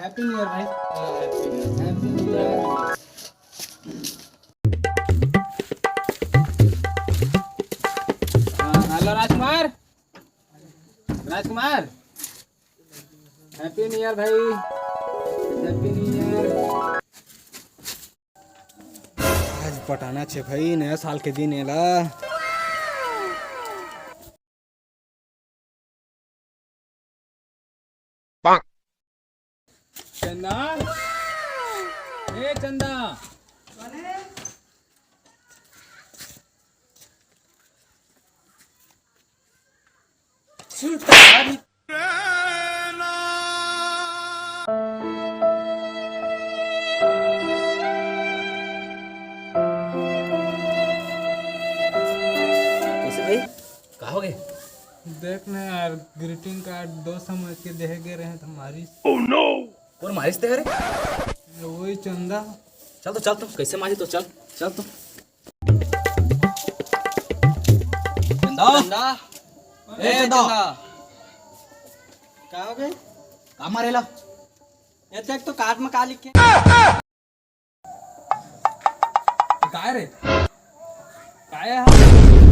Happy new year भाई। Happy new year. Hello राजकुमार। राजकुमार happy new year भाई। Happy new year. आज पटाना छे भाई, नया साल के दिन एला। चंदा, ए चंदा, कैसे भाई कहा हो गए? देख ना यार, ग्रीटिंग कार्ड दो समझ के दे गए रहे तुम्हारी। और मारिस ते करे? वही चंदा। चल तो कैसे मारी तो चल तो चंदा ए चंदा क्या हो गए? का मारेला? ये देख तो कार्ड में का लिखे? काय रे? काय है?